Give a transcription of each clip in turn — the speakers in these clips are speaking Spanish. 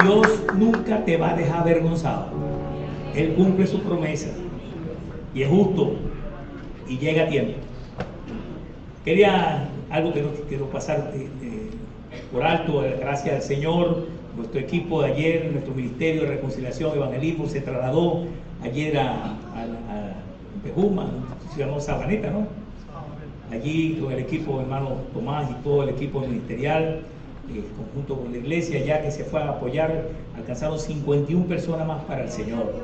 Dios nunca te va a dejar avergonzado. Él cumple su promesa y es justo y llega a tiempo. Quería algo que no quiero pasar por alto. Gracias al Señor, nuestro equipo de ayer, nuestro Ministerio de Reconciliación y Evangelismo se trasladó ayer a Pejuma, se llamó Sabaneta, ¿no? Allí con el equipo hermano Tomás y todo el equipo ministerial, conjunto con la iglesia, ya que se fue a apoyar, alcanzaron 51 personas más para el Señor.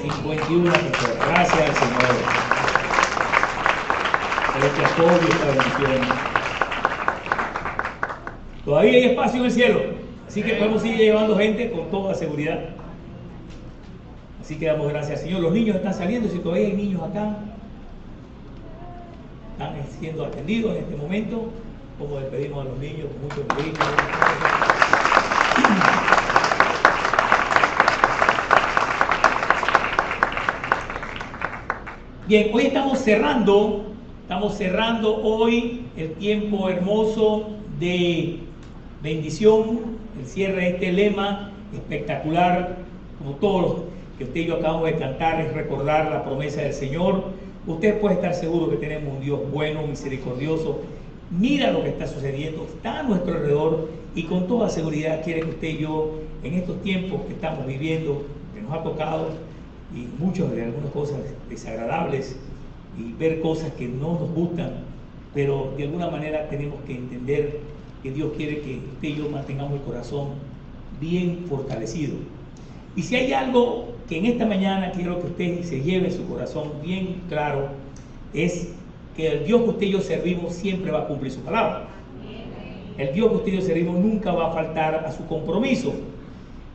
51 personas, gracias al Señor por este apoyo y esta bendición. Todavía hay espacio en el cielo, así que podemos seguir llevando gente con toda seguridad. Así que damos gracias al Señor. Los niños están saliendo, si todavía hay niños acá, están siendo atendidos en este momento. Como despedimos a los niños con mucho cariño. Bien, hoy estamos cerrando hoy el tiempo hermoso de bendición, el cierre de este lema espectacular, como todos los que usted y yo acabamos de cantar, es recordar la promesa del Señor. Usted puede estar seguro que tenemos un Dios bueno, misericordioso. Mira lo que está sucediendo, está a nuestro alrededor y con toda seguridad quiere que usted y yo, en estos tiempos que estamos viviendo, que nos ha tocado, y muchas de algunas cosas desagradables, y ver cosas que no nos gustan, pero de alguna manera tenemos que entender que Dios quiere que usted y yo mantengamos el corazón bien fortalecido. Y si hay algo que en esta mañana quiero que usted se lleve su corazón bien claro, es que el Dios que usted y yo servimos siempre va a cumplir su palabra. El Dios que usted y yo servimos nunca va a faltar a su compromiso.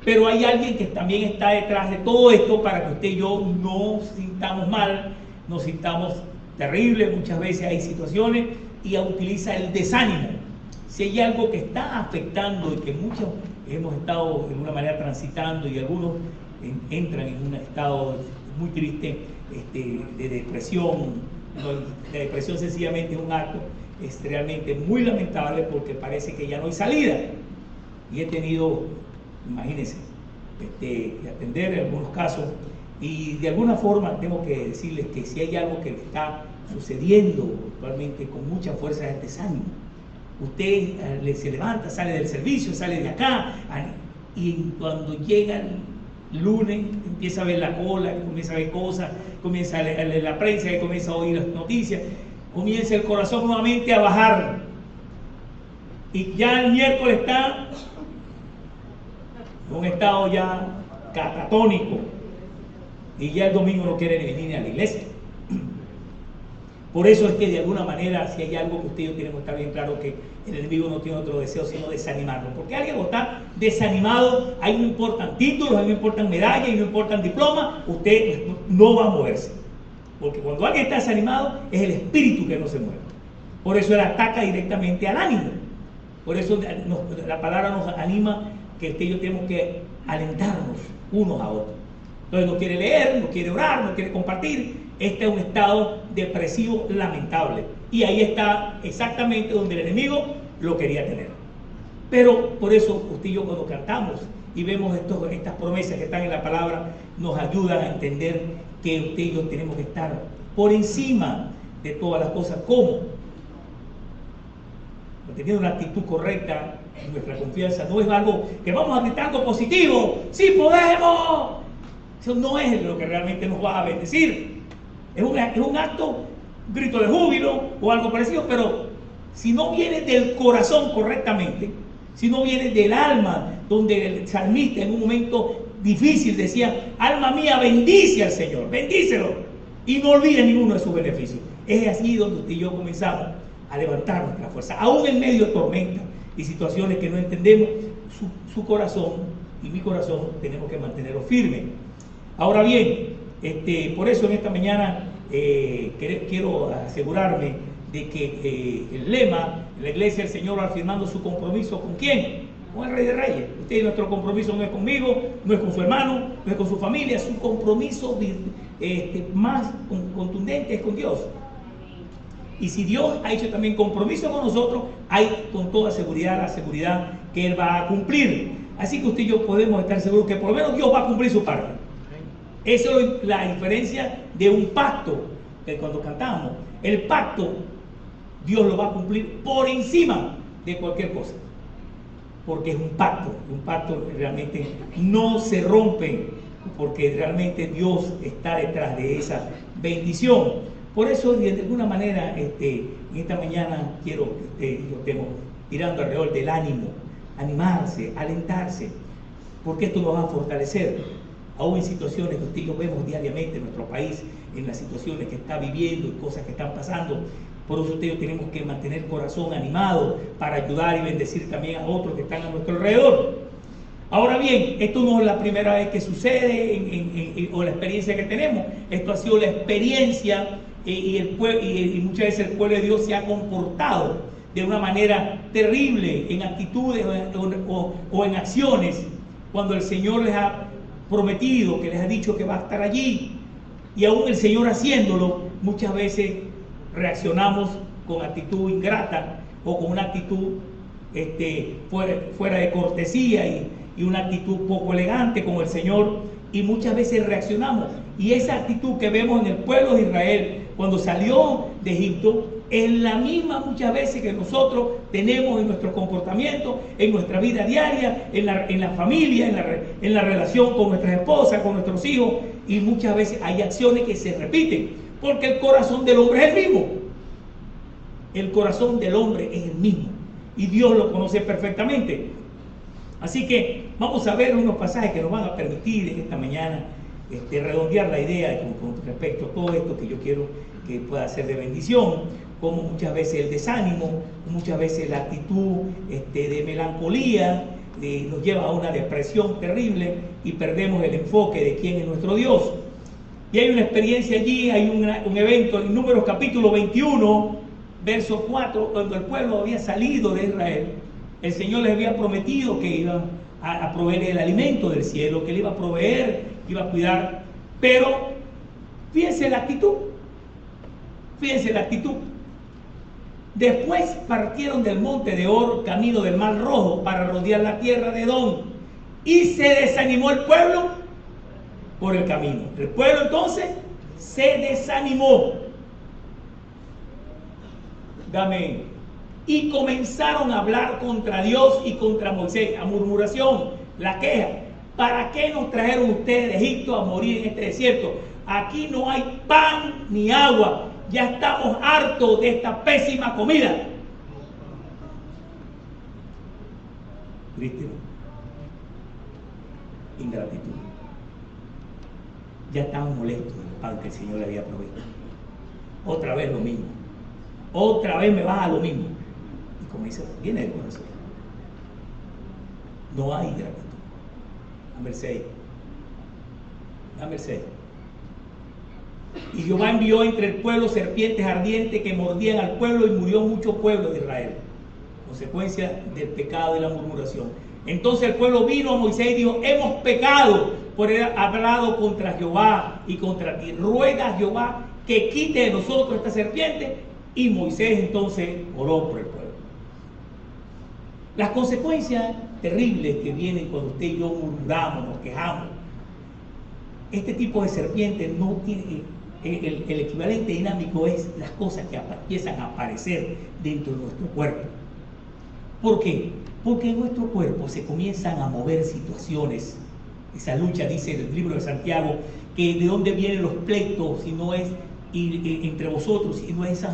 Pero hay alguien que también está detrás de todo esto para que usted y yo no sintamos mal, nos sintamos terribles. Muchas veces hay situaciones y utiliza el desánimo. Si hay algo que está afectando y que muchos hemos estado de alguna manera transitando y algunos entran en un estado muy triste de depresión. La depresión sencillamente es un acto, es realmente muy lamentable porque parece que ya no hay salida. Y he tenido, imagínense, atender en algunos casos y de alguna forma tengo que decirles que si hay algo que está sucediendo actualmente con mucha fuerza es el desánimo. Usted se levanta, sale del servicio, sale de acá y cuando llega el lunes empieza a ver la cola, comienza a ver cosas, comienza a leer la prensa, comienza a oír las noticias, comienza el corazón nuevamente a bajar y ya el miércoles está en un estado ya catatónico y ya el domingo no quiere ni venir a la iglesia. Por eso es que de alguna manera, si hay algo que usted y yo tenemos que estar bien claro, que el enemigo no tiene otro deseo sino desanimarlo. Porque alguien está desanimado, ahí no importan títulos, ahí no importan medallas, ahí no importan diplomas, usted no va a moverse. Porque cuando alguien está desanimado, es el espíritu que no se mueve. Por eso él ataca directamente al ánimo. Por eso la palabra nos anima que usted y yo tenemos que alentarnos unos a otros. Entonces no quiere leer, no quiere orar, no quiere compartir. Este es un estado depresivo lamentable. Y ahí está exactamente donde el enemigo lo quería tener. Pero por eso usted y yo cuando cantamos y vemos estas promesas que están en la palabra, nos ayudan a entender que usted y yo tenemos que estar por encima de todas las cosas. ¿Cómo? Teniendo una actitud correcta, nuestra confianza no es algo que vamos a gritar algo positivo. ¡Sí podemos! Eso no es lo que realmente nos va a bendecir. Es un acto, un grito de júbilo o algo parecido, pero si no viene del corazón correctamente, si no viene del alma, donde el salmista en un momento difícil decía: alma mía, bendice al Señor, bendícelo y no olvide ninguno de sus beneficios. Es así donde usted y yo comenzamos a levantar nuestra fuerza, aún en medio de tormentas y situaciones que no entendemos. Su corazón y mi corazón tenemos que mantenerlo firme. Ahora bien, por eso en esta mañana quiero asegurarme de que el lema, la iglesia del Señor va afirmando su compromiso ¿con quién? Con el Rey de Reyes. Nuestro compromiso no es conmigo, no es con su hermano, no es con su familia, su compromiso más contundente es con Dios. Y si Dios ha hecho también compromiso con nosotros, hay con toda seguridad la seguridad que Él va a cumplir. Así que usted y yo podemos estar seguros que por lo menos Dios va a cumplir su parte. Esa es la diferencia de un pacto, que cuando cantamos, el pacto Dios lo va a cumplir por encima de cualquier cosa, porque es un pacto realmente no se rompe, porque realmente Dios está detrás de esa bendición. Por eso, de alguna manera, en esta mañana quiero que yo estemos tirando alrededor del ánimo, animarse, alentarse, porque esto nos va a fortalecer, aún en situaciones que usted y yo vemos diariamente en nuestro país, en las situaciones que está viviendo y cosas que están pasando. Por eso usted y yo tenemos que mantener el corazón animado para ayudar y bendecir también a otros que están a nuestro alrededor. Ahora bien, esto no es la primera vez que sucede o la experiencia que tenemos. Esto ha sido la experiencia y muchas veces el pueblo de Dios se ha comportado de una manera terrible en actitudes o en acciones, cuando el Señor les ha prometido, que les ha dicho que va a estar allí, y aún el Señor haciéndolo, muchas veces reaccionamos con actitud ingrata o con una actitud fuera de cortesía y una actitud poco elegante con el Señor, y muchas veces reaccionamos. Y esa actitud que vemos en el pueblo de Israel cuando salió de Egipto es la misma muchas veces que nosotros tenemos en nuestro comportamiento, en nuestra vida diaria, en la familia, en la relación con nuestras esposas, con nuestros hijos, y muchas veces hay acciones que se repiten, porque el corazón del hombre es el mismo. El corazón del hombre es el mismo, y Dios lo conoce perfectamente. Así que vamos a ver unos pasajes que nos van a permitir en esta mañana redondear la idea con respecto a todo esto que yo quiero que pueda ser de bendición, como muchas veces el desánimo, muchas veces la actitud de melancolía nos lleva a una depresión terrible y perdemos el enfoque de quién es nuestro Dios. Y hay una experiencia allí, hay un evento en Números capítulo 21, verso 4, cuando el pueblo había salido de Israel. El Señor les había prometido que iba a proveer el alimento del cielo, que le iba a proveer, que iba a cuidar. Pero fíjense la actitud. Fíjense la actitud. Después partieron del monte de Or, camino del Mar Rojo, para rodear la tierra de Edom. Y se desanimó el pueblo por el camino. El pueblo entonces se desanimó. Y comenzaron a hablar contra Dios y contra Moisés, a murmuración, la queja. ¿Para qué nos trajeron ustedes de Egipto a morir en este desierto? Aquí no hay pan ni agua. Ya estamos hartos de esta pésima comida. Triste, ¿no? Ingratitud. Ya estaban molestos del pan que el Señor le había provisto. Otra vez lo mismo. Otra vez me vas a lo mismo. Y como dice, viene del corazón. No hay gratitud. Dame el 6. Dame el 6. Y Jehová envió entre el pueblo serpientes ardientes que mordían al pueblo, y murió mucho pueblo de Israel. Consecuencia del pecado y la murmuración. Entonces el pueblo vino a Moisés y dijo: hemos pecado por haber hablado contra Jehová y contra ti. Ruega a Jehová que quite de nosotros esta serpiente. Y Moisés entonces oró por el pueblo. Las consecuencias terribles que vienen cuando usted y yo murmuramos, nos quejamos. Este tipo de serpiente no tiene... El equivalente dinámico es las cosas que empiezan a aparecer dentro de nuestro cuerpo. ¿Por qué? Porque en nuestro cuerpo se comienzan a mover situaciones. Esa lucha, dice el libro de Santiago, que de dónde vienen los pleitos, si no es entre vosotros, si no es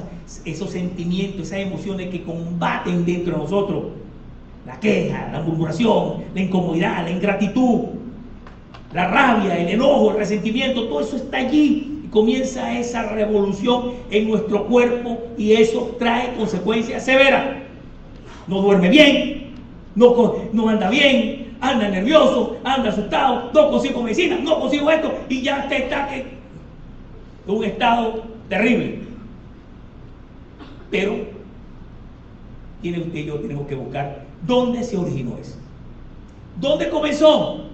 esos sentimientos, esas emociones que combaten dentro de nosotros. La queja, la murmuración, la incomodidad, la ingratitud, la rabia, el enojo, el resentimiento, todo eso está allí. Comienza esa revolución en nuestro cuerpo y eso trae consecuencias severas. No duerme bien, no anda bien, anda nervioso, anda asustado, no consigo medicina, no consigo esto, y ya usted está en un estado terrible. Pero tiene usted y yo tenemos que buscar dónde se originó eso. ¿Dónde comenzó?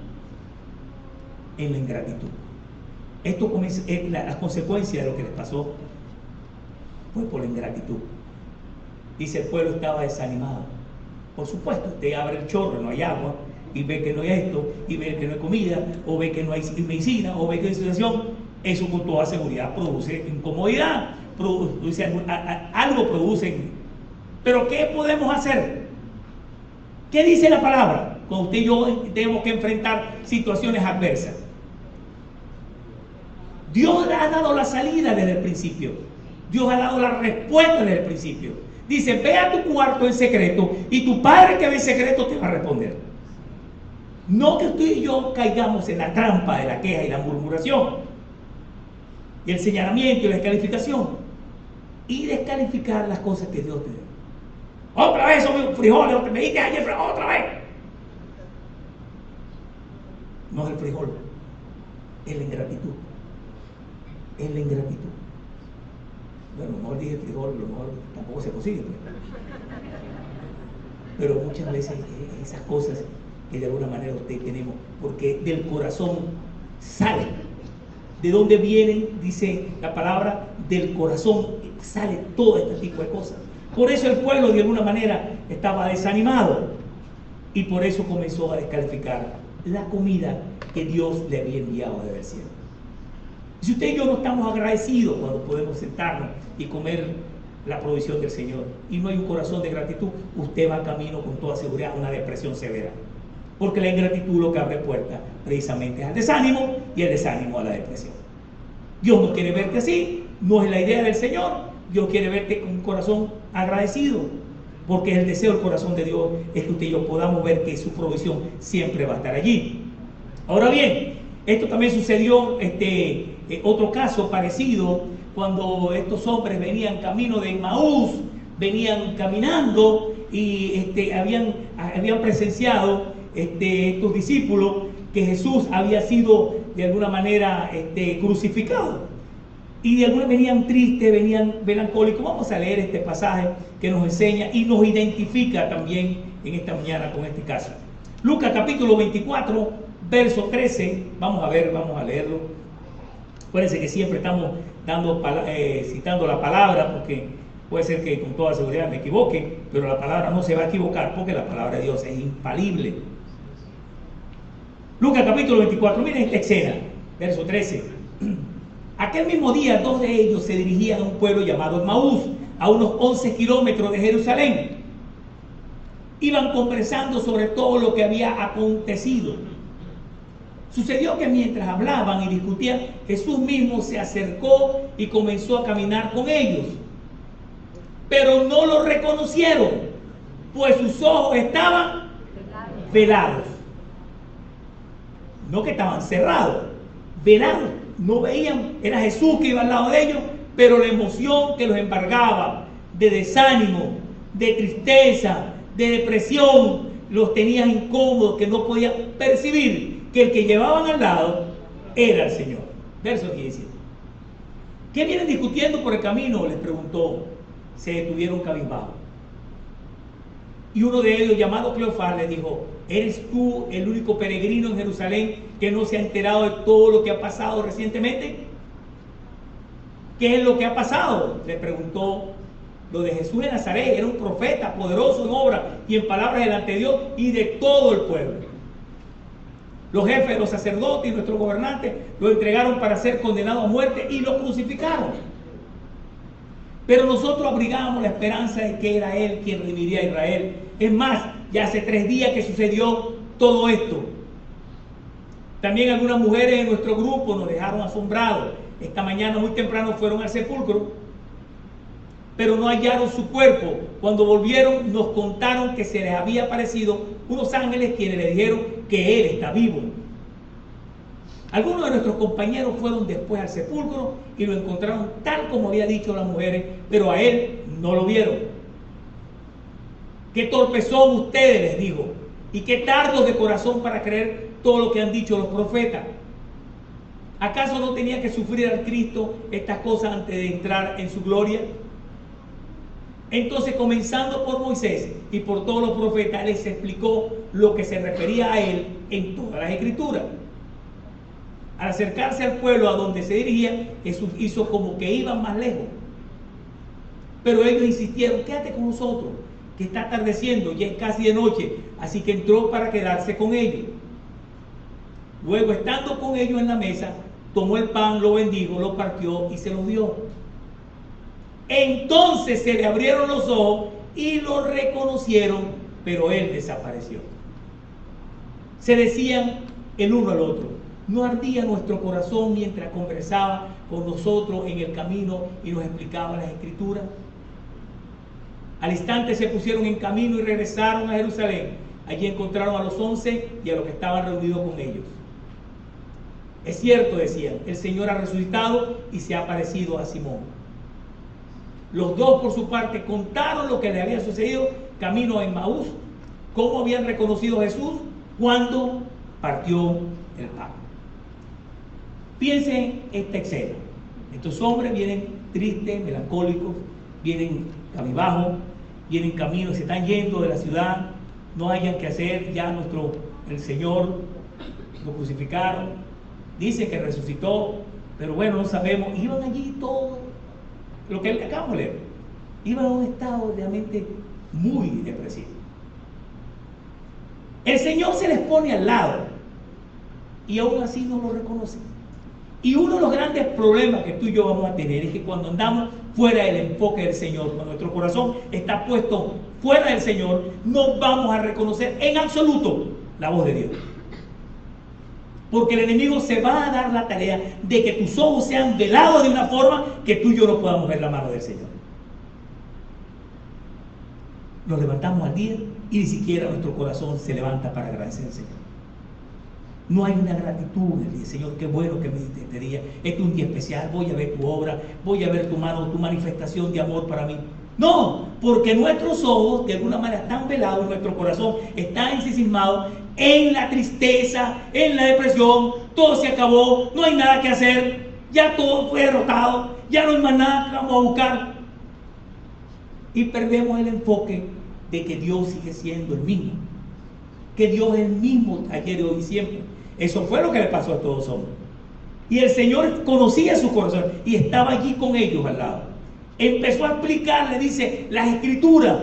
En la ingratitud. Esto es la consecuencia de lo que les pasó fue por la ingratitud. Dice, el pueblo estaba desanimado. Por supuesto, usted abre el chorro, no hay agua, y ve que no hay esto, y ve que no hay comida, o ve que no hay medicina, o ve que no hay situación, eso con toda seguridad produce incomodidad, algo produce. Pero ¿qué podemos hacer? ¿Qué dice la palabra? Cuando usted y yo tenemos que enfrentar situaciones adversas. Dios ha dado la salida desde el principio. Dios ha dado la respuesta desde el principio. Dice, ve a tu cuarto en secreto y tu Padre que ve en secreto te va a responder. No que usted y yo caigamos en la trampa de la queja y la murmuración y el señalamiento y la descalificación y descalificar las cosas que Dios te dio. Otra vez son frijoles, me dijiste ayer, otra vez. No es el frijol, es la ingratitud. Es la ingratitud. Bueno, a lo mejor dije frijol, a lo mejor tampoco se consigue. Pero muchas veces esas cosas que de alguna manera usted tenemos, porque del corazón sale. ¿De dónde vienen? Dice la palabra, del corazón sale todo este tipo de cosas. Por eso el pueblo de alguna manera estaba desanimado y por eso comenzó a descalificar la comida que Dios le había enviado desde el cielo. Si usted y yo no estamos agradecidos cuando podemos sentarnos y comer la provisión del Señor y no hay un corazón de gratitud, usted va camino con toda seguridad a una depresión severa. Porque la ingratitud lo que abre puertas precisamente es al desánimo y el desánimo a la depresión. Dios no quiere verte así, no es la idea del Señor. Dios quiere verte con un corazón agradecido, porque el deseo del corazón de Dios es que usted y yo podamos ver que su provisión siempre va a estar allí. Ahora bien, esto también sucedió, otro caso parecido, cuando estos hombres venían camino de Emmaús, venían caminando y habían presenciado estos discípulos que Jesús había sido de alguna manera crucificado. Y de alguna venían tristes, venían melancólicos. Vamos a leer este pasaje que nos enseña y nos identifica también en esta mañana con este caso. Lucas capítulo 24, verso 13. Vamos a leerlo. Acuérdense que siempre estamos citando la palabra, porque puede ser que con toda seguridad me equivoque, pero la palabra no se va a equivocar porque la palabra de Dios es infalible. Lucas capítulo 24, miren esta escena, verso 13. Aquel mismo día, 2 de ellos se dirigían a un pueblo llamado Emmaús, a unos 11 kilómetros de Jerusalén. Iban conversando sobre todo lo que había acontecido. Sucedió que mientras hablaban y discutían, Jesús mismo se acercó y comenzó a caminar con ellos. Pero no lo reconocieron, pues sus ojos estaban velados. No que estaban cerrados, velados. No veían, era Jesús que iba al lado de ellos, pero la emoción que los embargaba, de desánimo, de tristeza, de depresión, los tenía incómodos, que no podían percibir que el que llevaban al lado era el Señor. Verso 17. ¿Qué vienen discutiendo por el camino?, les preguntó. Se detuvieron cabizbajos. Y uno de ellos, llamado Cleofás, les dijo: ¿eres tú el único peregrino en Jerusalén que no se ha enterado de todo lo que ha pasado recientemente? ¿Qué es lo que ha pasado?, le preguntó. Lo de Jesús de Nazaret, era un profeta poderoso en obra y en palabras delante de Dios y de todo el pueblo. Los jefes, los sacerdotes y nuestros gobernantes lo entregaron para ser condenado a muerte y lo crucificaron. Pero nosotros abrigábamos la esperanza de que era Él quien redimiría a Israel. Es más, ya hace 3 días que sucedió todo esto. También algunas mujeres de nuestro grupo nos dejaron asombrados. Esta mañana muy temprano fueron al sepulcro, pero no hallaron su cuerpo. Cuando volvieron nos contaron que se les había aparecido unos ángeles quienes le dijeron que Él está vivo. Algunos de nuestros compañeros fueron después al sepulcro y lo encontraron tal como había dicho las mujeres, pero a Él no lo vieron. Qué torpes son ustedes, les digo, y qué tardos de corazón para creer todo lo que han dicho los profetas. ¿Acaso no tenía que sufrir al Cristo estas cosas antes de entrar en su gloria? Entonces, comenzando por Moisés y por todos los profetas, les explicó lo que se refería a Él en todas las Escrituras. Al acercarse al pueblo a donde se dirigía, Jesús hizo como que iban más lejos. Pero ellos insistieron: quédate con nosotros, que está atardeciendo, ya es casi de noche, así que entró para quedarse con ellos. Luego, estando con ellos en la mesa, tomó el pan, lo bendijo, lo partió y se lo dio. Entonces se le abrieron los ojos y lo reconocieron, pero él desapareció. Se decían el uno al otro: ¿no ardía nuestro corazón mientras conversaba con nosotros en el camino y nos explicaba las Escrituras? Al instante se pusieron en camino y regresaron a Jerusalén. Allí encontraron a los 11 y a los que estaban reunidos con ellos. Es cierto, decían, el Señor ha resucitado y se ha aparecido a Simón. Los dos, por su parte, contaron lo que le había sucedido camino a Emmaús, cómo habían reconocido a Jesús cuando partió el pan. Piensen esta escena. Estos hombres vienen tristes, melancólicos, vienen cabizbajos, vienen camino, se están yendo de la ciudad, no hayan que hacer, ya el Señor lo crucificaron, dice que resucitó, pero bueno, no sabemos. Iban allí todos, lo que acabamos de leer, iban a un estado realmente muy depresivo. El Señor se les pone al lado y aún así no lo reconocen. Y uno de los grandes problemas que tú y yo vamos a tener es que cuando andamos fuera del enfoque del Señor, cuando nuestro corazón está puesto fuera del Señor, no vamos a reconocer en absoluto la voz de Dios. Porque el enemigo se va a dar la tarea de que tus ojos sean velados de una forma que tú y yo no podamos ver la mano del Señor. Nos levantamos al día y ni siquiera nuestro corazón se levanta para agradecer al Señor. No hay una gratitud en el día. Señor, qué bueno que me diste este día. Este es un día especial, voy a ver tu obra, voy a ver tu mano, tu manifestación de amor para mí. No, porque nuestros ojos de alguna manera están velados, nuestro corazón está ensimismado en la tristeza, en la depresión. Todo se acabó, no hay nada que hacer, ya todo fue derrotado, ya no hay más nada que vamos a buscar. Y perdemos el enfoque de que Dios sigue siendo el mismo, que Dios es el mismo ayer, hoy y siempre. Eso fue lo que le pasó a todos los hombres. Y el Señor conocía su corazón y estaba allí con ellos al lado. Empezó a explicarle, dice, las Escrituras.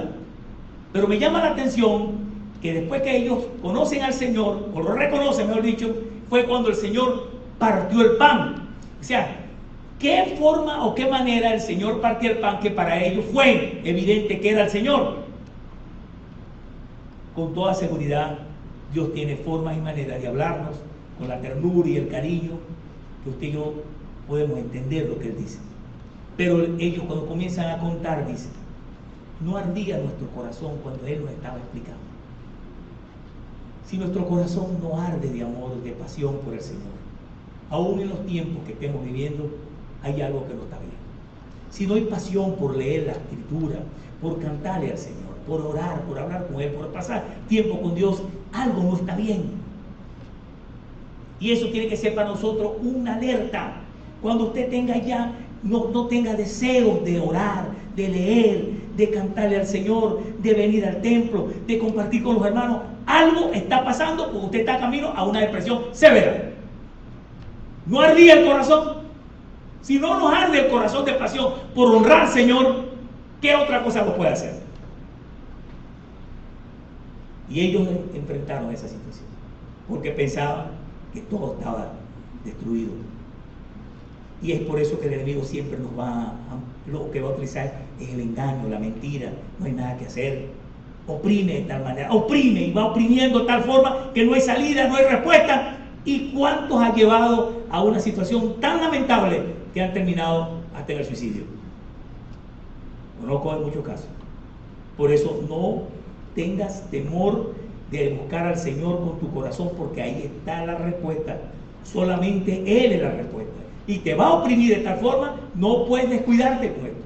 Pero me llama la atención que después que ellos conocen al Señor, o lo reconocen, mejor dicho, fue cuando el Señor partió el pan. O sea, ¿qué forma o qué manera el Señor partió el pan que para ellos fue evidente que era el Señor? Con toda seguridad, Dios tiene formas y maneras de hablarnos con la ternura y el cariño que usted y yo podemos entender lo que Él dice. Pero ellos, cuando comienzan a contar, dicen: no ardía nuestro corazón cuando Él nos estaba explicando. Si nuestro corazón no arde de amor, de pasión por el Señor, aún en los tiempos que estemos viviendo, hay algo que no está bien. Si no hay pasión por leer la Escritura, por cantarle al Señor, por orar, por hablar con Él, por pasar tiempo con Dios, algo no está bien. Y eso tiene que ser para nosotros una alerta. Cuando usted tenga ya, no tenga deseos de orar, de leer, de cantarle al Señor, de venir al templo, de compartir con los hermanos, algo está pasando porque usted está camino a una depresión severa. No ardía el corazón. Si no nos arde el corazón de pasión por honrar al Señor, ¿qué otra cosa lo puede hacer? Y ellos enfrentaron esa situación porque pensaban que todo estaba destruido. Y es por eso que el enemigo siempre lo que va a utilizar es el engaño, la mentira. No hay nada que hacer. Oprime de tal manera, oprime y va oprimiendo de tal forma que no hay salida, no hay respuesta. ¿Y cuántos ha llevado a una situación tan lamentable que han terminado hasta en el suicidio? Conozco en muchos casos. Por eso no tengas temor de buscar al Señor con tu corazón, porque ahí está la respuesta. Solamente Él es la respuesta. Y te va a oprimir de tal forma, no puedes descuidarte con esto.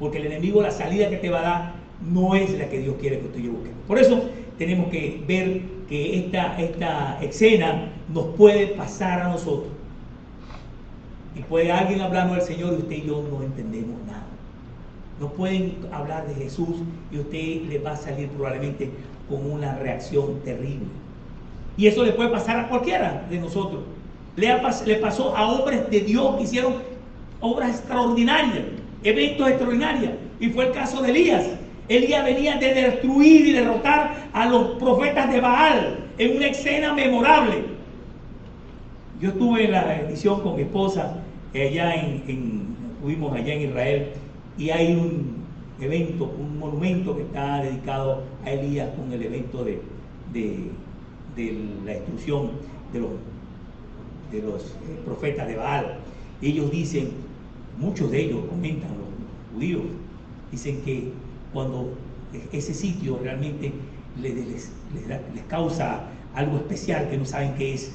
Porque el enemigo, la salida que te va a dar no es la que Dios quiere que tú y yo busquemos. Por eso tenemos que ver que esta escena nos puede pasar a nosotros. Y puede alguien hablarnos del Señor y usted y yo no entendemos nada. No pueden hablar de Jesús y usted le va a salir probablemente con una reacción terrible. Y eso le puede pasar a cualquiera de nosotros. Le pasó a hombres de Dios que hicieron obras extraordinarias, eventos extraordinarios. Y fue el caso de Elías. Elías venía de destruir y derrotar a los profetas de Baal en una escena memorable. Yo estuve en la edición con mi esposa, fuimos allá en Israel, y hay un evento, un monumento que está dedicado a Elías con el evento de la destrucción de los profetas de Baal. Ellos dicen, muchos de ellos comentan, los judíos, dicen que cuando ese sitio realmente les causa algo especial que no saben qué es,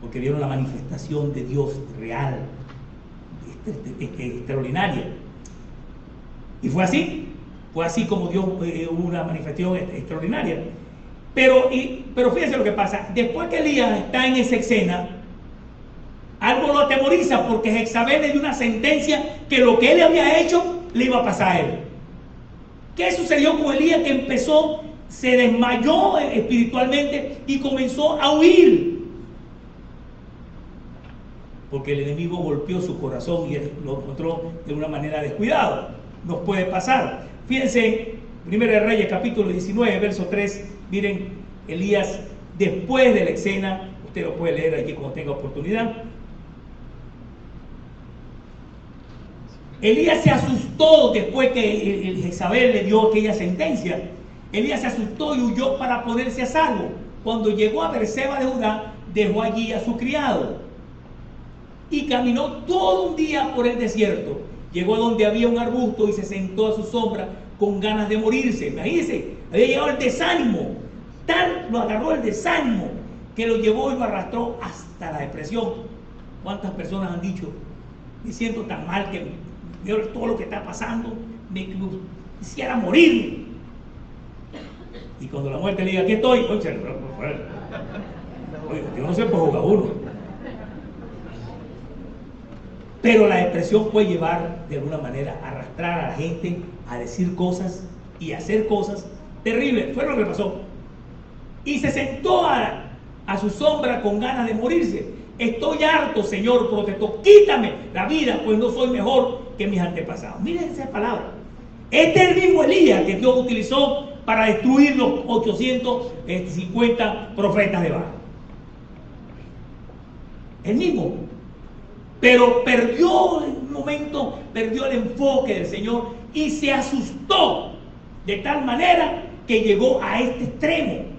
porque vieron la manifestación de Dios real, extraordinaria. Y fue así como Dios hubo una manifestación extraordinaria. Pero fíjense lo que pasa, después que Elías está en esa escena, algo lo atemoriza, porque Jezabel le dio una sentencia que lo que él había hecho le iba a pasar a él. ¿Qué sucedió con Elías? Que se desmayó espiritualmente y comenzó a huir, porque el enemigo golpeó su corazón y él lo encontró de una manera descuidada. Nos puede pasar. Fíjense, 1 Reyes capítulo 19, verso 3, miren, Elías después de la escena, usted lo puede leer allí cuando tenga oportunidad. Elías se asustó después que Jezabel le dio aquella sentencia. Elías se asustó y huyó para ponerse a salvo. Cuando llegó a Beerseba de Judá, dejó allí a su criado y caminó todo un día por el desierto. Llegó a donde había un arbusto y se sentó a su sombra con ganas de morirse. Imagínense, había llegado el desánimo. Tal lo agarró el desánimo que lo llevó y lo arrastró hasta la depresión. ¿Cuántas personas han dicho, me siento tan mal que veo todo lo que está pasando, me quisiera morir? Y cuando la muerte le diga, aquí estoy, oye, yo no sé por jugar uno. Pero la depresión puede llevar de alguna manera a arrastrar a la gente a decir cosas y hacer cosas terribles. Fue lo que pasó. Y se sentó a su sombra con ganas de morirse. Estoy harto, Señor, protestó, quítame la vida, pues no soy mejor que mis antepasados. Miren esa palabra. Este es el mismo Elías que Dios utilizó para destruir los 850 profetas de Baal. El mismo. Pero perdió en un momento, perdió el enfoque del Señor y se asustó de tal manera que llegó a este extremo.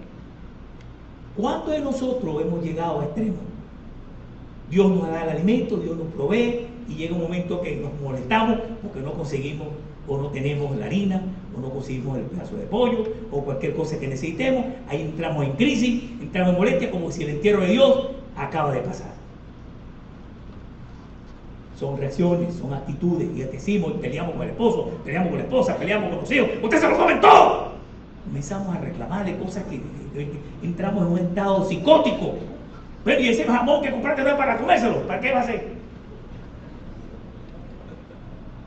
¿Cuántos de nosotros hemos llegado a extremo? Dios nos da el alimento, Dios nos provee y llega un momento que nos molestamos porque no conseguimos o no tenemos la harina o no conseguimos el pedazo de pollo o cualquier cosa que necesitemos. Ahí entramos en crisis, entramos en molestia, como si el entierro de Dios acaba de pasar. Son reacciones, son actitudes, y decimos, peleamos con el esposo, peleamos con la esposa, peleamos con los hijos, ustedes se lo comen todo. Comenzamos a reclamarle cosas que entramos en un estado psicótico. Pero y ese jamón que compraste no es para comérselo, ¿para qué va a ser?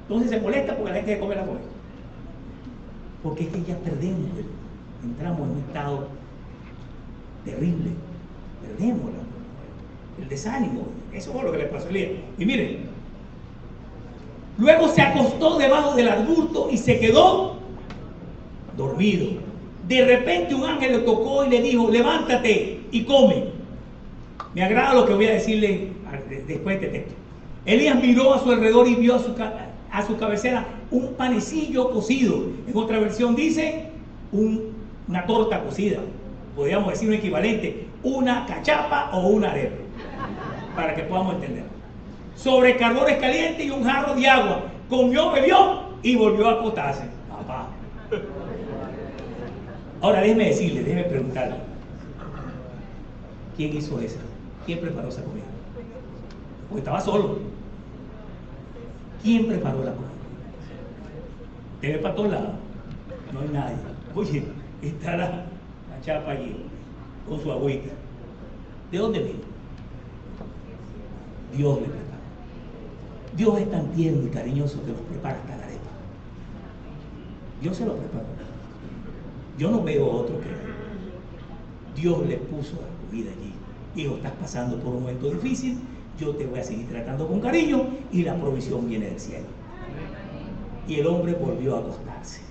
Entonces se molesta porque la gente se come la comida. Porque es que ya perdemos, entramos en un estado terrible, perdemos el desánimo. Eso fue lo que le pasó a Elías. Y miren, luego se acostó debajo del arbusto y se quedó dormido. De repente un ángel le tocó y le dijo, levántate y come. Me agrada lo que voy a decirle después de este texto. Elías miró a su alrededor y vio a su cabecera un panecillo cocido. En otra versión dice una torta cocida. Podríamos decir un equivalente, una cachapa o una arepa, para que podamos entender. Sobre carbores calientes y un jarro de agua. Comió, bebió y volvió a acostarse. Papá. Ahora déjeme preguntarle. ¿Quién hizo eso? ¿Quién preparó esa comida? Porque estaba solo. ¿Quién preparó la comida? Te ve para todos lados. No hay nadie. Oye, está la chapa allí con su agüita. ¿De dónde vino? Dios le preparó. Dios es tan tierno y cariñoso que los prepara hasta la arepa. Dios se lo preparó. Yo no veo otro que Dios le puso la comida allí. Dijo, estás pasando por un momento difícil, yo te voy a seguir tratando con cariño y la provisión viene del cielo. Y el hombre volvió a acostarse.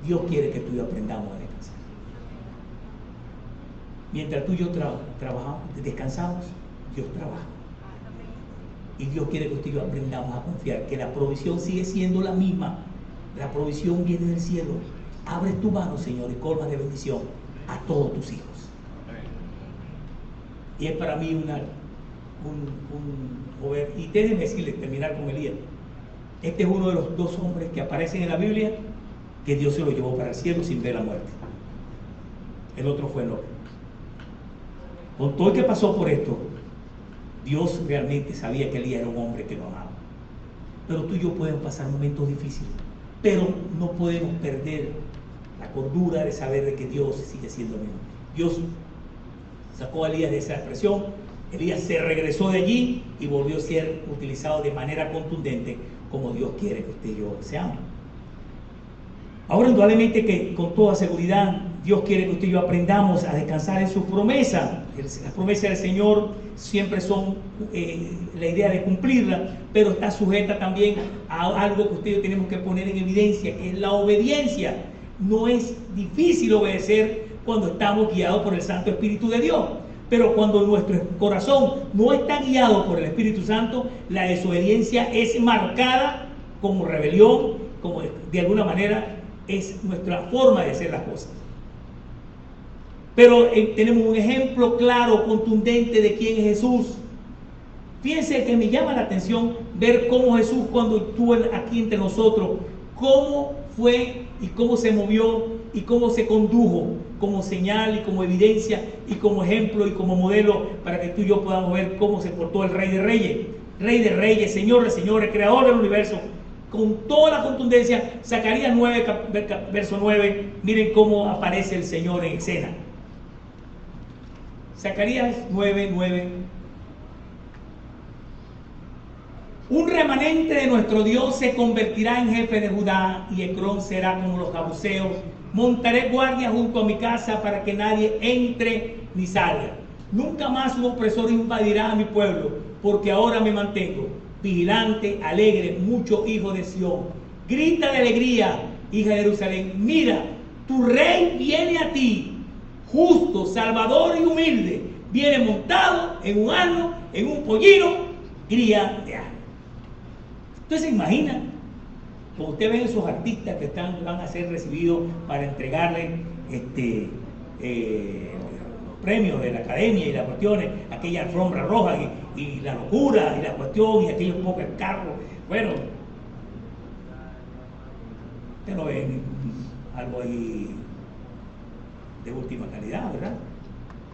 Dios quiere que tú y yo aprendamos a descansar. Mientras tú y yo trabajamos, descansamos, Dios trabaja. Y Dios quiere que usted y yo aprendamos a confiar que la provisión sigue siendo la misma. La provisión viene del cielo. Abre tu mano, Señor, y colma de bendición a todos tus hijos. Y es para mí y déjenme decirles, terminar con Elías. Este es uno de los dos hombres que aparecen en la Biblia que Dios se lo llevó para el cielo sin ver la muerte. El otro fue Enoc. Con todo el que pasó por esto, Dios realmente sabía que Elías era un hombre que lo amaba. Pero tú y yo podemos pasar momentos difíciles, pero no podemos perder la cordura de saber de que Dios sigue siendo el mismo. Dios sacó a Elías de esa expresión. Elías se regresó de allí y volvió a ser utilizado de manera contundente como Dios quiere que usted y yo seamos. Ahora, indudablemente que con toda seguridad Dios quiere que usted y yo aprendamos a descansar en sus promesas. Las promesas del Señor siempre son la idea de cumplirla, pero está sujeta también a algo que usted y yo tenemos que poner en evidencia, que es la obediencia. No es difícil obedecer cuando estamos guiados por el Santo Espíritu de Dios, pero cuando nuestro corazón no está guiado por el Espíritu Santo, la desobediencia es marcada como rebelión, como de alguna manera es nuestra forma de hacer las cosas. Pero tenemos un ejemplo claro, contundente de quién es Jesús. Fíjense que me llama la atención ver cómo Jesús, cuando estuvo aquí entre nosotros, cómo fue y cómo se movió y cómo se condujo como señal y como evidencia y como ejemplo y como modelo para que tú y yo podamos ver cómo se portó el Rey de Reyes, Señor de Señores, Creador del universo, con toda la contundencia. Zacarías 9, verso 9, miren cómo aparece el Señor en escena. Zacarías 9:9. Un remanente de nuestro Dios se convertirá en jefe de Judá, y Ecrón será como los jebuseos. Montaré guardia junto a mi casa para que nadie entre ni salga. Nunca más un opresor invadirá a mi pueblo, porque ahora me mantengo vigilante, alegre, mucho hijo de Sión. Grita de alegría, hija de Jerusalén. Mira, tu rey viene a ti, justo, salvador y humilde. Viene montado en un asno, en un pollino, cría de asno. Entonces se imagina, como usted ve esos artistas que van a ser recibidos para entregarle los premios de la academia y las cuestiones, aquella alfombra roja y la locura y la cuestión y aquellos pocos carros. Bueno, usted no ve algo ahí de última calidad, ¿verdad?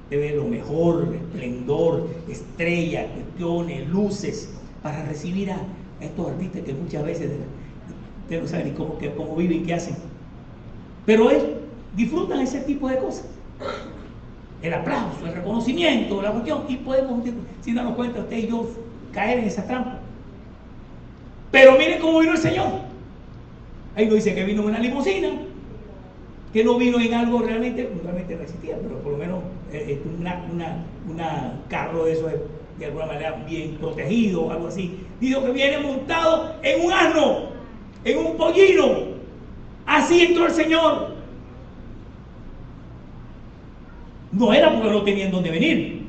Usted ve lo mejor, esplendor, estrellas, cuestiones, luces, para recibir a estos artistas que muchas veces usted no sabe ni cómo viven y qué hacen. Pero ellos disfrutan ese tipo de cosas. El aplauso, el reconocimiento, la cuestión, y podemos, sin darnos cuenta, usted y yo caer en esa trampa. Pero miren cómo vino el Señor. Ahí no dice que vino en una limusina, que no vino en algo realmente no existía, pero por lo menos una carro de eso de alguna manera bien protegido, algo así. Dijo que viene montado en un asno, en un pollino. Así entró el Señor. No era porque no tenían dónde venir.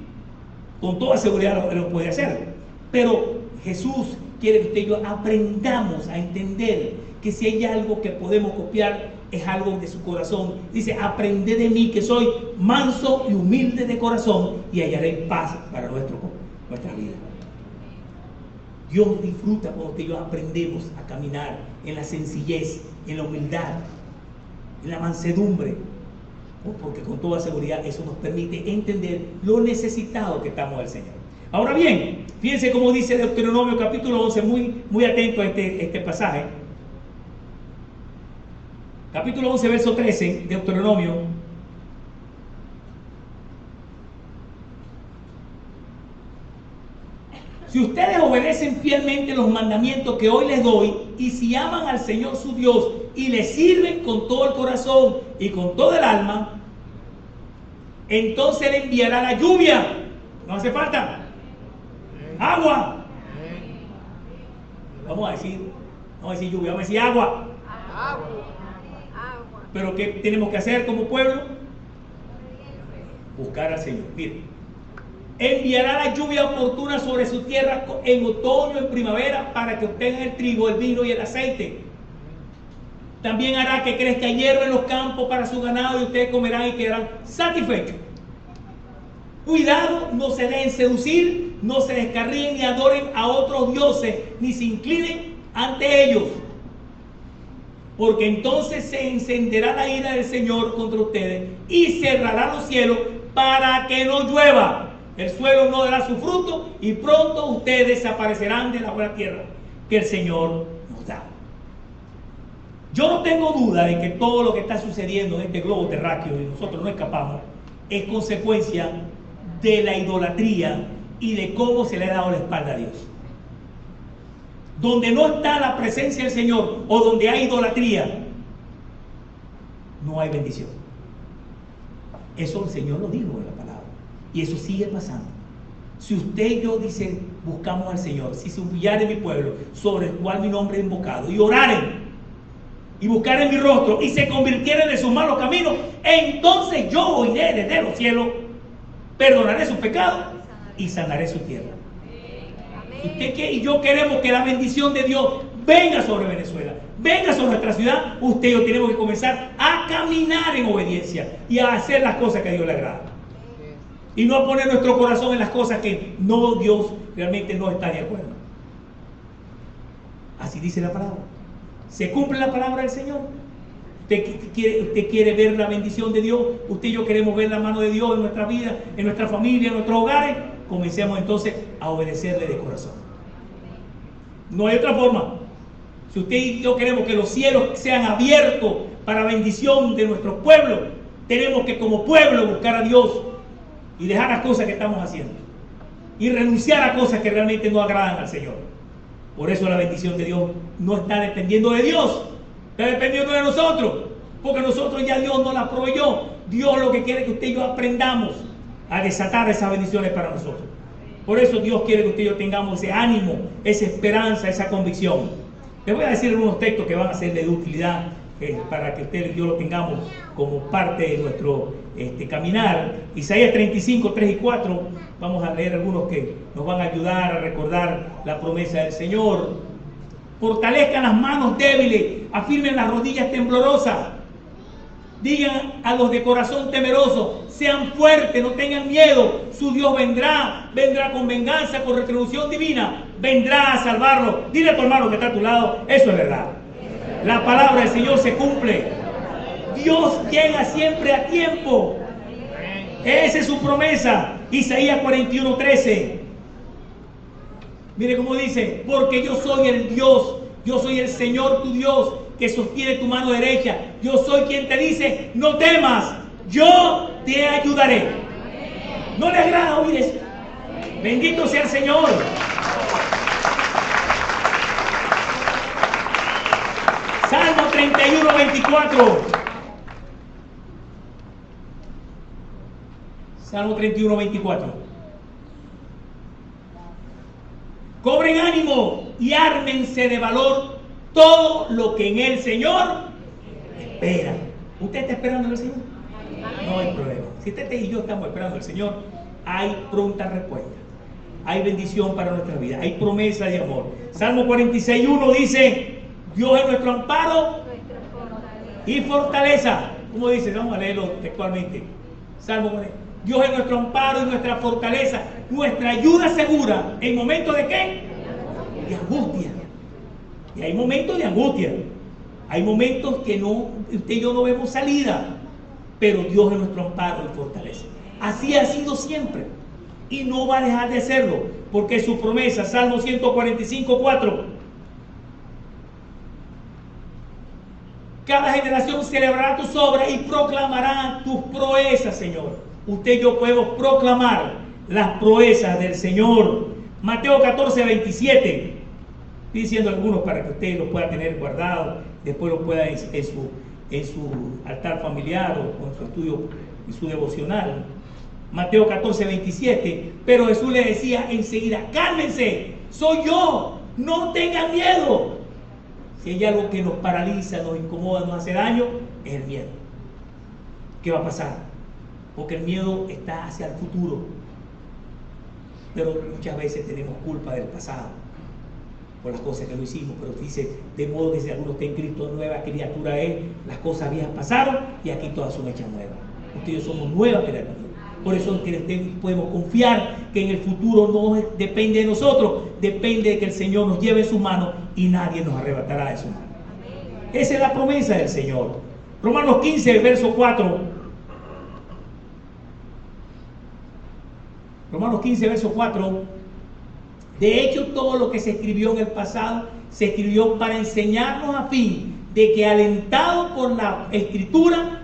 Con toda seguridad lo podía hacer. Pero Jesús quiere que usted y yo aprendamos a entender que si hay algo que podemos copiar, es algo de su corazón. Dice, aprended de mí que soy manso y humilde de corazón, y hallaré paz para nuestra vida. Dios disfruta cuando usted y yo aprendemos a caminar en la sencillez, en la humildad, en la mansedumbre, porque con toda seguridad eso nos permite entender lo necesitado que estamos del Señor. Ahora bien, fíjense cómo dice Deuteronomio capítulo 11, muy atento a este pasaje. Capítulo 11, verso 13, Deuteronomio. Si ustedes obedecen fielmente los mandamientos que hoy les doy, y si aman al Señor su Dios y le sirven con todo el corazón y con todo el alma, entonces le enviará la lluvia. No hace falta agua. Vamos a decir lluvia, vamos a decir agua. Pero ¿qué tenemos que hacer como pueblo? Buscar al Señor. Miren, enviará la lluvia oportuna sobre su tierra en otoño, en primavera, para que obtengan el trigo, el vino y el aceite. También hará que crezca hierba en los campos para su ganado y ustedes comerán y quedarán satisfechos. Cuidado, no se dejen seducir, no se descarríen ni adoren a otros dioses, ni se inclinen ante ellos. Porque entonces se encenderá la ira del Señor contra ustedes y cerrará los cielos para que no llueva. El suelo no dará su fruto y pronto ustedes desaparecerán de la buena tierra que el Señor nos da. Yo no tengo duda de que todo lo que está sucediendo en este globo terráqueo y nosotros no escapamos es consecuencia de la idolatría y de cómo se le ha dado la espalda a Dios. Donde no está la presencia del Señor o donde hay idolatría, no hay bendición. Eso el Señor lo dijo en la palabra. Y eso sigue pasando. Si usted y yo, dice, buscamos al Señor, si se humillare mi pueblo, sobre el cual mi nombre es invocado, y oraren, y buscaren mi rostro, y se convirtieren de sus malos caminos, entonces yo oiré desde los cielos, perdonaré sus pecados y sanaré su tierra. Usted y yo queremos que la bendición de Dios venga sobre Venezuela, venga sobre nuestra ciudad. Usted y yo tenemos que comenzar a caminar en obediencia y a hacer las cosas que a Dios le agrada. Y no a poner nuestro corazón en las cosas que no, Dios realmente no está de acuerdo. Así dice la palabra. ¿Se cumple la palabra del Señor? ¿Usted quiere ver la bendición de Dios? Usted y yo queremos ver la mano de Dios en nuestra vida, en nuestra familia, en nuestros hogares. Comencemos entonces a obedecerle de corazón. No hay otra forma. Si usted y yo queremos que los cielos sean abiertos para bendición de nuestros pueblos, tenemos que como pueblo buscar a Dios y dejar las cosas que estamos haciendo y renunciar a cosas que realmente no agradan al Señor. Por eso la bendición de Dios no está dependiendo de Dios, está dependiendo de nosotros, porque nosotros ya Dios nos la proveyó. Dios lo que quiere es que usted y yo aprendamos a desatar esas bendiciones para nosotros. Por eso Dios quiere que usted y yo tengamos ese ánimo, esa esperanza, esa convicción. Les voy a decir algunos textos que van a ser de utilidad para que usted y yo lo tengamos como parte de nuestro caminar. Isaías 35, 3 y 4. Vamos a leer algunos que nos van a ayudar a recordar la promesa del Señor. Fortalezcan las manos débiles, afirmen las rodillas temblorosas. Digan a los de corazón temeroso, sean fuertes, no tengan miedo. Su Dios vendrá con venganza, con retribución divina. Vendrá a salvarlo. Dile a tu hermano que está a tu lado, eso es verdad. La palabra del Señor se cumple. Dios llega siempre a tiempo. Esa es su promesa. Isaías 41, 13. Mire cómo dice, porque yo soy el Dios, yo soy el Señor tu Dios, que sostiene tu mano derecha. Yo soy quien te dice, no temas, yo te ayudaré. ¿No le agrada oír eso? Bendito sea el Señor. Salmo 31, 24. Salmo 31, 24. Cobren ánimo y ármense de valor todo lo que en el Señor espera. ¿Usted está esperando en el Señor? No hay problema. Si usted y yo estamos esperando al Señor, hay pronta respuesta. Hay bendición para nuestra vida. Hay promesa de amor. Salmo 46, 1 dice, Dios es nuestro amparo y fortaleza. ¿Cómo dice? Vamos a leerlo textualmente. Salmo 46. Dios es nuestro amparo y nuestra fortaleza, nuestra ayuda segura. ¿En momentos de qué? De angustia. Y hay momentos de angustia. Hay momentos que no, usted y yo no vemos salida. Pero Dios es nuestro amparo y fortaleza. Así ha sido siempre. Y no va a dejar de serlo. Porque su promesa, Salmo 145, 4. Cada generación celebrará tus obras y proclamará tus proezas, Señor. Usted y yo podemos proclamar las proezas del Señor. Mateo 14, 27. Estoy diciendo algunos para que usted los pueda tener guardados, después los pueda en su altar familiar o con su estudio y su devocional. Mateo 14, 27. Pero Jesús le decía enseguida, cálmense, soy yo, no tengan miedo. Si hay algo que nos paraliza, nos incomoda, nos hace daño, es el miedo. ¿Qué va a pasar? Porque el miedo está hacia el futuro. Pero muchas veces tenemos culpa del pasado por las cosas que no hicimos. Pero dice, de modo que si alguno está en Cristo, nueva criatura es, las cosas viejas pasaron y aquí todas son hechas nuevas. Ustedes somos nuevas criaturas. Por eso podemos confiar que en el futuro no depende de nosotros, depende de que el Señor nos lleve en sus manos y nadie nos arrebatará de su mano. Esa es la promesa del Señor. Romanos 15, verso 4. Romanos 15, verso 4. De hecho, todo lo que se escribió en el pasado se escribió para enseñarnos a fin de que, alentados por la Escritura,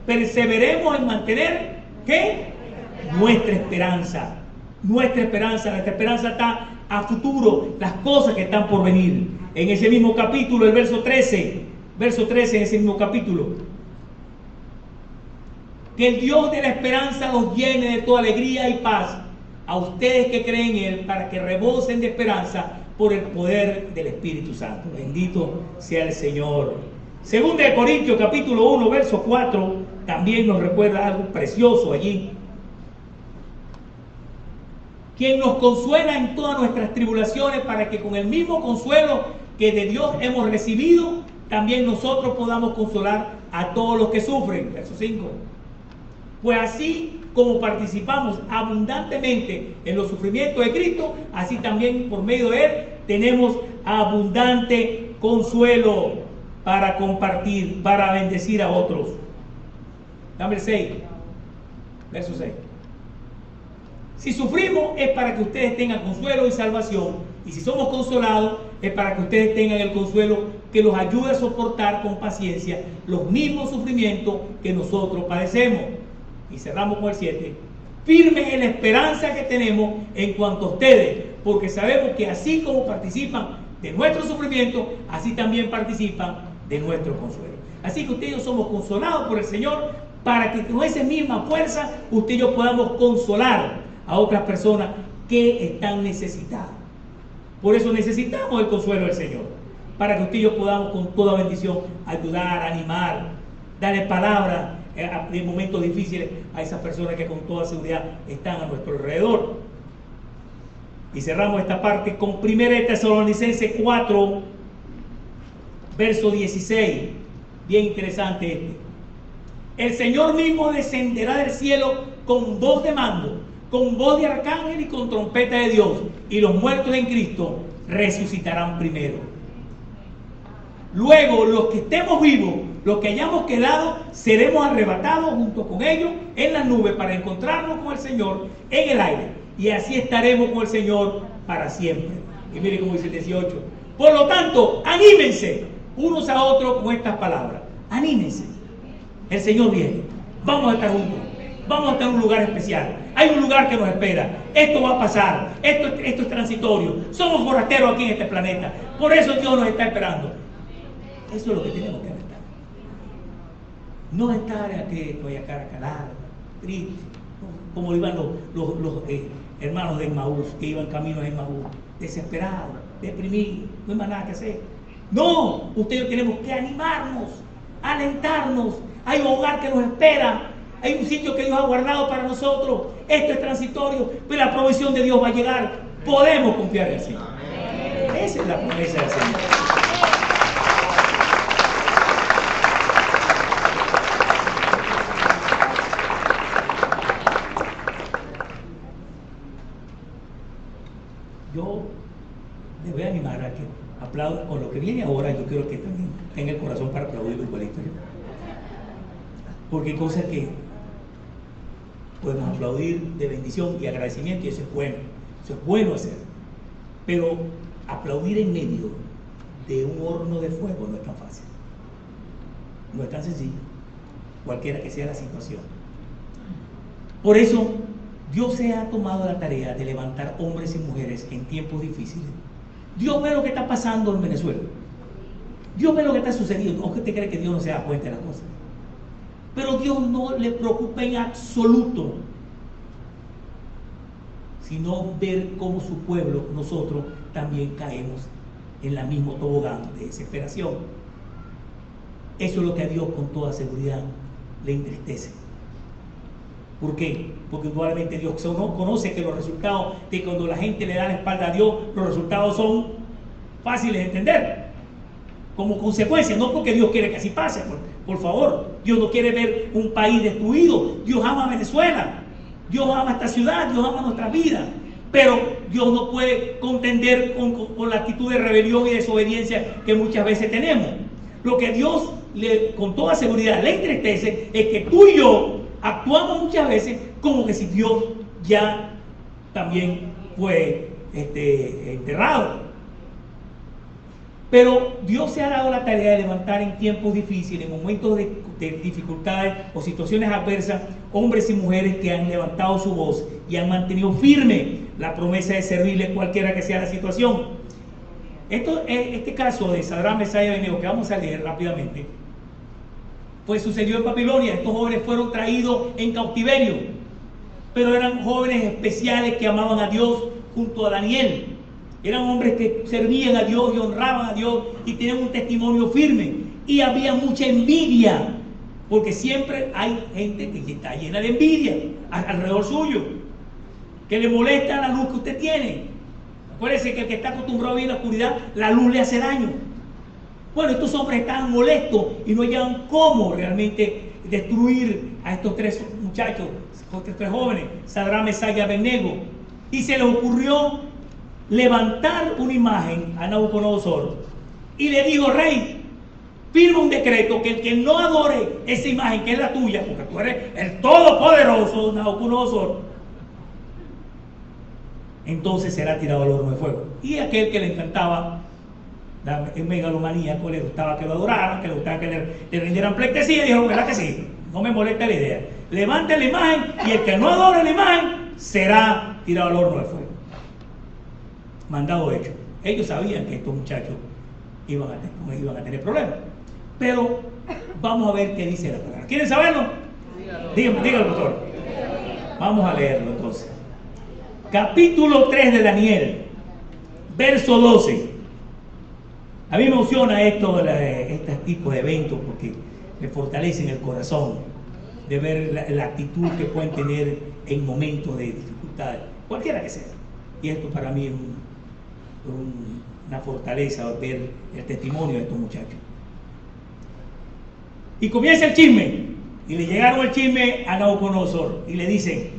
perseveremos en mantener ¿qué? Nuestra esperanza. Nuestra esperanza está a futuro, las cosas que están por venir. En ese mismo capítulo, el verso 13 en ese mismo capítulo. Que el Dios de la esperanza los llene de toda alegría y paz a ustedes que creen en Él, para que rebosen de esperanza por el poder del Espíritu Santo. Bendito sea el Señor. Segunda de Corintios capítulo 1, verso 4, también nos recuerda algo precioso allí. Quien nos consuela en todas nuestras tribulaciones, para que con el mismo consuelo que de Dios hemos recibido, también nosotros podamos consolar a todos los que sufren. Verso 5. Pues así como participamos abundantemente en los sufrimientos de Cristo, así también por medio de Él tenemos abundante consuelo para compartir, para bendecir a otros. Dame el 6, verso 6. Si sufrimos es para que ustedes tengan consuelo y salvación, y si somos consolados es para que ustedes tengan el consuelo que los ayude a soportar con paciencia los mismos sufrimientos que nosotros padecemos. Y cerramos con el 7. Firmes en la esperanza que tenemos en cuanto a ustedes, porque sabemos que así como participan de nuestro sufrimiento, así también participan de nuestro consuelo. Así que usted y yo somos consolados por el Señor, para que con esa misma fuerza usted y yo podamos consolar a otras personas que están necesitadas. Por eso necesitamos el consuelo del Señor, para que usted y yo podamos con toda bendición ayudar, animar, darle palabras en momentos difíciles a esas personas que con toda seguridad están a nuestro alrededor. Y cerramos esta parte con 1 Tesalonicenses 4, verso 16. Bien interesante este. El Señor mismo descenderá del cielo con voz de mando, con voz de arcángel y con trompeta de Dios, y los muertos en Cristo resucitarán primero. Luego los que estemos vivos, los que hayamos quedado, seremos arrebatados junto con ellos en las nubes para encontrarnos con el Señor en el aire, y así estaremos con el Señor para siempre. Y mire cómo dice el 18. Por lo tanto, anímense unos a otros con estas palabras. Anímense. El Señor viene. Vamos a estar juntos. Vamos a estar en un lugar especial. Hay un lugar que nos espera. Esto va a pasar. Esto es transitorio. Somos forasteros aquí en este planeta. Por eso Dios nos está esperando. Eso es lo que tenemos que estar. No estar aquí, voy a calar, triste, como iban los hermanos de Emmaús, que iban camino a Emmaús, desesperados, deprimidos, no hay más nada que hacer. No, ustedes tenemos que animarnos, alentarnos. Hay un hogar que nos espera, hay un sitio que Dios ha guardado para nosotros. Esto es transitorio, pero la provisión de Dios va a llegar. Podemos confiar en el Señor. Esa es la promesa del Señor. Yo les voy a animar a que aplaudan con lo que viene ahora. Yo quiero que también tenga el corazón para aplaudir igualito. Porque hay cosas que podemos aplaudir de bendición y agradecimiento, y eso es bueno hacer. Pero aplaudir en medio de un horno de fuego no es tan fácil, no es tan sencillo, cualquiera que sea la situación. Por eso Dios se ha tomado la tarea de levantar hombres y mujeres en tiempos difíciles. Dios ve lo que está pasando en Venezuela. Dios ve lo que está sucediendo. ¿O usted cree que Dios no se da cuenta de las cosas? Pero Dios no le preocupa en absoluto, sino ver cómo su pueblo, nosotros, también caemos en la misma tobogán de desesperación. Eso es lo que a Dios con toda seguridad le entristece. ¿Por qué? Porque probablemente Dios no conoce que los resultados de cuando la gente le da la espalda a Dios, los resultados son fáciles de entender. Como consecuencia, no porque Dios quiere que así pase, por favor. Dios no quiere ver un país destruido. Dios ama a Venezuela. Dios ama esta ciudad. Dios ama nuestra vida. Pero Dios no puede contender con la actitud de rebelión y desobediencia que muchas veces tenemos. Lo que Dios con toda seguridad le entristece es que tú y yo actuamos muchas veces como que si Dios ya también fue enterrado. Pero Dios se ha dado la tarea de levantar en tiempos difíciles, en momentos de dificultades o situaciones adversas, hombres y mujeres que han levantado su voz y han mantenido firme la promesa de servirle cualquiera que sea la situación. Este caso de Sadrach, Mesach y Abednego, que vamos a leer rápidamente, pues sucedió en Babilonia. Estos jóvenes fueron traídos en cautiverio, pero eran jóvenes especiales que amaban a Dios junto a Daniel. Eran hombres que servían a Dios y honraban a Dios y tenían un testimonio firme. Y había mucha envidia, porque siempre hay gente que está llena de envidia alrededor suyo, que le molesta la luz que usted tiene. Acuérdense que el que está acostumbrado a vivir en la oscuridad, la luz le hace daño. Bueno, estos hombres estaban molestos y no hallaban cómo realmente destruir a estos tres muchachos, estos tres jóvenes, Sadrach, Mesach y Abednego. Y se les ocurrió levantar una imagen a Nabucodonosor y le dijo: rey, firma un decreto que el que no adore esa imagen que es la tuya, porque tú eres el todopoderoso Nabucodonosor, entonces será tirado al horno de fuego. Y aquel que le encantaba la megalomanía, le gustaba que lo adoraran, que le gustaba que le rindieran pleitesía, dijo: ¿verdad que sí? No me molesta la idea. Levanten la imagen y el que no adore la imagen será tirado al horno de fuego. Mandado hecho. Ellos sabían que estos muchachos iban a tener problemas. Pero vamos a ver qué dice la palabra. ¿Quieren saberlo? Dígalo, doctor. Vamos a leerlo entonces. Capítulo 3 de Daniel, verso 12. A mí me emociona este tipo de eventos porque me fortalecen el corazón de ver la actitud que pueden tener en momentos de dificultades, cualquiera que sea. Y esto para mí es una fortaleza ver el testimonio de estos muchachos. Y comienza el chisme, y le llegaron el chisme a Nabucodonosor y le dicen: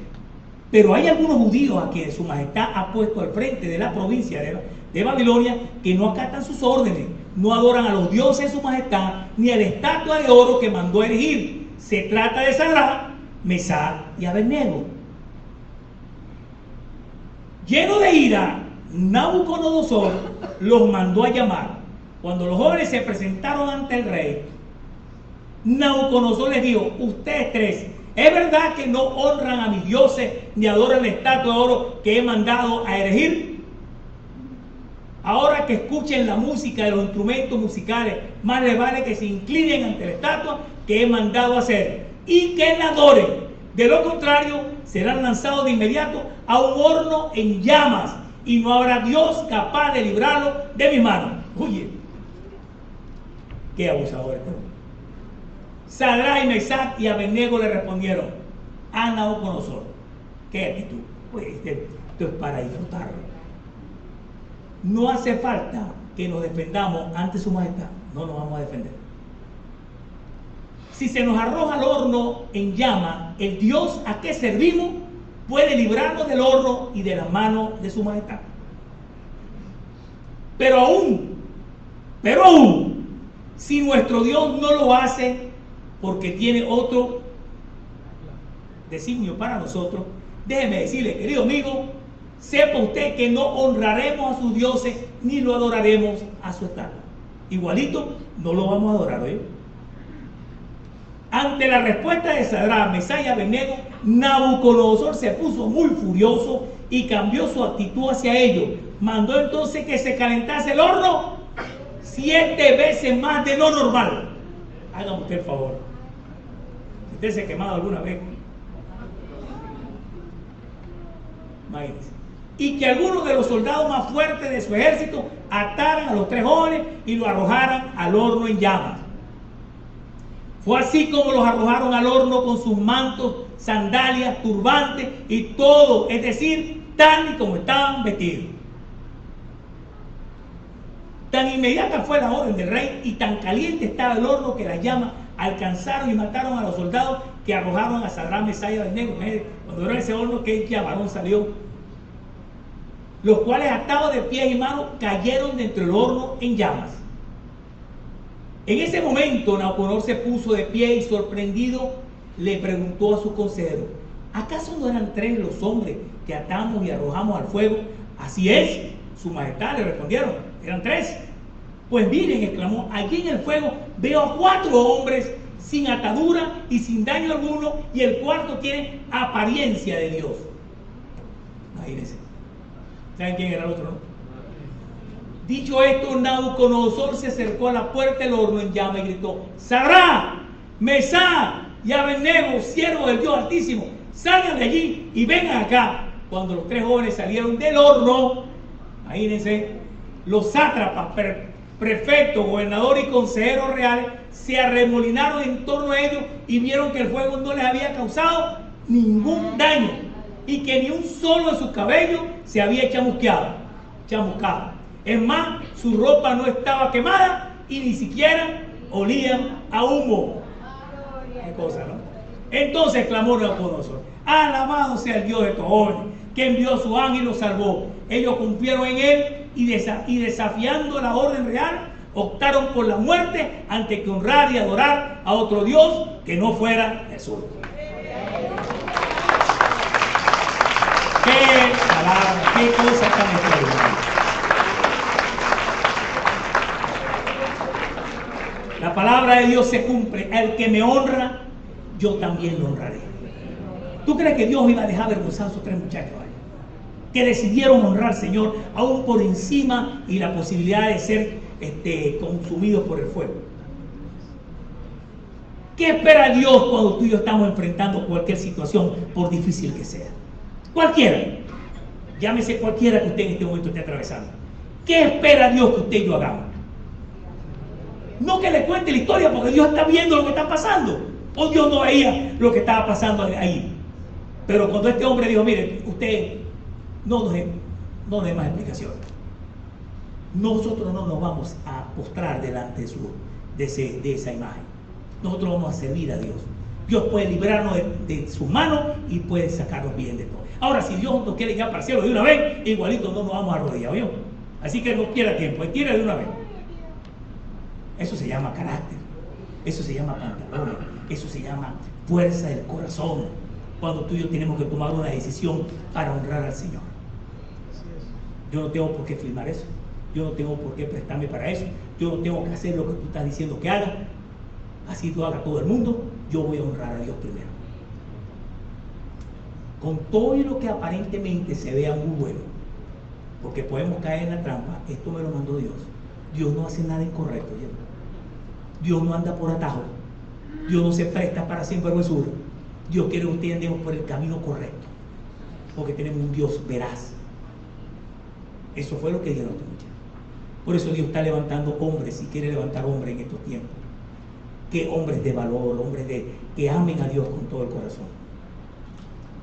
pero hay algunos judíos a quienes su majestad ha puesto al frente de la provincia de Babilonia que no acatan sus órdenes, no adoran a los dioses de su majestad ni a la estatua de oro que mandó erigir. Se trata de Sadrach, Mesach y Abednego. Lleno de ira, Nabucodonosor los mandó a llamar. Cuando los jóvenes se presentaron ante el rey, Nabucodonosor les dijo: ustedes tres, ¿es verdad que no honran a mis dioses ni adoran la estatua de oro que he mandado a erigir? Ahora que escuchen la música de los instrumentos musicales, más les vale que se inclinen ante la estatua que he mandado a hacer y que la adoren. De lo contrario, serán lanzados de inmediato a un horno en llamas y no habrá Dios capaz de librarlo de mi mano. Oye, qué abusador este hombre. Sadrach, Mesach y Abednego le respondieron a Nabucodonosor: ¿qué actitud? Pues esto es para disfrutarlo. No hace falta que nos defendamos ante su majestad. No nos vamos a defender. Si se nos arroja al horno en llama, el Dios a que servimos puede librarnos del horno y de la mano de su majestad. Pero aún, si nuestro Dios no lo hace porque tiene otro designio para nosotros, déjeme decirle, querido amigo, sepa usted que no honraremos a sus dioses ni lo adoraremos a su estatua. Igualito, no lo vamos a adorar hoy. Ante la respuesta de Sadrach, Mesach y Abednego, Nabucodonosor se puso muy furioso y cambió su actitud hacia ellos. Mandó entonces que se calentase el horno 7 veces más de lo normal. Hágame usted el favor. ¿Usted se ha quemado alguna vez? Imagínense. Y que algunos de los soldados más fuertes de su ejército ataran a los 3 jóvenes y lo arrojaran al horno en llamas. Fue así como los arrojaron al horno con sus mantos, sandalias, turbantes y todo, es decir, tal y como estaban vestidos. Tan inmediata fue la orden del rey y tan caliente estaba el horno que las llamas alcanzaron y mataron a los soldados que arrojaron a Sadrach, Mesach y Abednego. Cuando era ese horno, que varón salió, los cuales atados de pies y manos cayeron dentro del horno en llamas. En ese momento Nabucodonosor se puso de pie y sorprendido le preguntó a sus consejeros: ¿acaso no eran 3 los hombres que atamos y arrojamos al fuego? Así es, su majestad, le respondieron, eran 3. Pues miren, exclamó, allí en el fuego veo a 4 hombres sin atadura y sin daño alguno, y el cuarto tiene apariencia de Dios. Imagínense. ¿Saben quién era el otro, no? Dicho esto, Nabucodonosor se acercó a la puerta del horno en llama y gritó: Sadrach, Mesach y Abednego, siervos del Dios Altísimo, salgan de allí y vengan acá. Cuando los 3 jóvenes salieron del horno, imagínense, los sátrapas, prefectos, gobernadores y consejeros reales se arremolinaron en torno a ellos y vieron que el fuego no les había causado ningún daño y que ni un solo de sus cabellos se había chamuscado. Es más, su ropa no estaba quemada y ni siquiera olían a humo. Qué cosa, ¿no? Entonces clamó Nabucodonosor: alabado sea el Dios de estos jóvenes, que envió a su ángel y los salvó. Ellos confiaron en él y desafiando la orden real, optaron por la muerte antes que honrar y adorar a otro Dios que no fuera Jesús. ¡Qué palabra! ¡Qué cosa tan extraordinaria! La palabra de Dios se cumple: el que me honra, yo también lo honraré. ¿Tú crees que Dios iba a dejar avergonzados a esos 3 muchachos ahí, que decidieron honrar al Señor aún por encima y la posibilidad de ser consumidos por el fuego? ¿Qué espera Dios cuando tú y yo estamos enfrentando cualquier situación, por difícil que sea? Cualquiera, llámese cualquiera que usted en este momento esté atravesando. ¿Qué espera Dios que usted y yo hagamos? No que le cuente la historia, porque Dios está viendo lo que está pasando, o Dios no veía lo que estaba pasando ahí. Pero cuando este hombre dijo: mire, usted no nos dé más explicaciones, nosotros no nos vamos a postrar delante de esa imagen, nosotros vamos a servir a Dios. Dios puede librarnos de su mano y puede sacarnos bien de todo. Ahora, si Dios nos quiere llevar para el cielo de una vez, igualito no nos vamos a arrodillar, ¿oyó? Así que no pierda tiempo, tire de una vez. Eso se llama carácter, eso se llama pantalón, eso se llama fuerza del corazón, cuando tú y yo tenemos que tomar una decisión para honrar al Señor. Yo no tengo por qué filmar eso, yo no tengo por qué prestarme para eso, yo no tengo que hacer lo que tú estás diciendo que haga. Así lo haga todo el mundo, yo voy a honrar a Dios primero. Con todo y lo que aparentemente se vea muy bueno, porque podemos caer en la trampa. Esto me lo mandó Dios. Dios no hace nada incorrecto, ¿ya? Dios no anda por atajo, Dios no se presta para sinvergüenzura. Dios quiere que usted andemos por el camino correcto, porque tenemos un Dios veraz. Eso fue lo que dijeron estos muchachos. Por eso Dios está levantando hombres y quiere levantar hombres en estos tiempos. Que hombres de valor, hombres que amen a Dios con todo el corazón.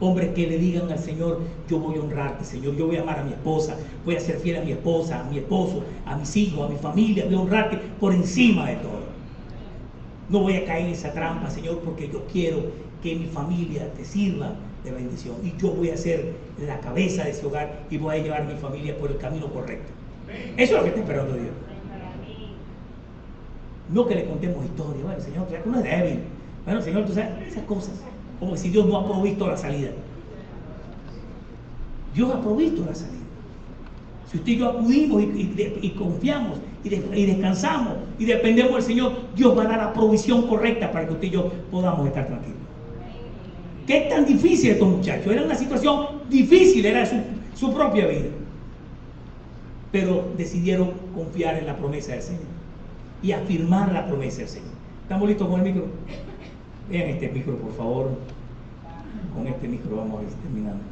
Hombres que le digan al Señor: yo voy a honrarte, Señor, yo voy a amar a mi esposa, voy a ser fiel a mi esposa, a mi esposo, a mis hijos, a mi familia, voy a honrarte por encima de todo. No voy a caer en esa trampa, Señor, porque yo quiero que mi familia te sirva de bendición. Y yo voy a ser la cabeza de ese hogar y voy a llevar a mi familia por el camino correcto. Eso es lo que está esperando Dios. No que le contemos historia. Bueno, Señor, ya que uno es débil. Bueno, Señor, tú sabes esas cosas. Como si Dios no ha provisto la salida. Dios ha provisto la salida. Si usted y yo acudimos y confiamos y descansamos y dependemos del Señor, Dios va a dar la provisión correcta para que usted y yo podamos estar tranquilos. ¿Qué es tan difícil estos muchachos? Era una situación difícil, era su propia vida. Pero decidieron confiar en la promesa del Señor y afirmar la promesa del Señor. ¿Estamos listos con el micro? Vean este micro, por favor. Con este micro vamos a ir terminando.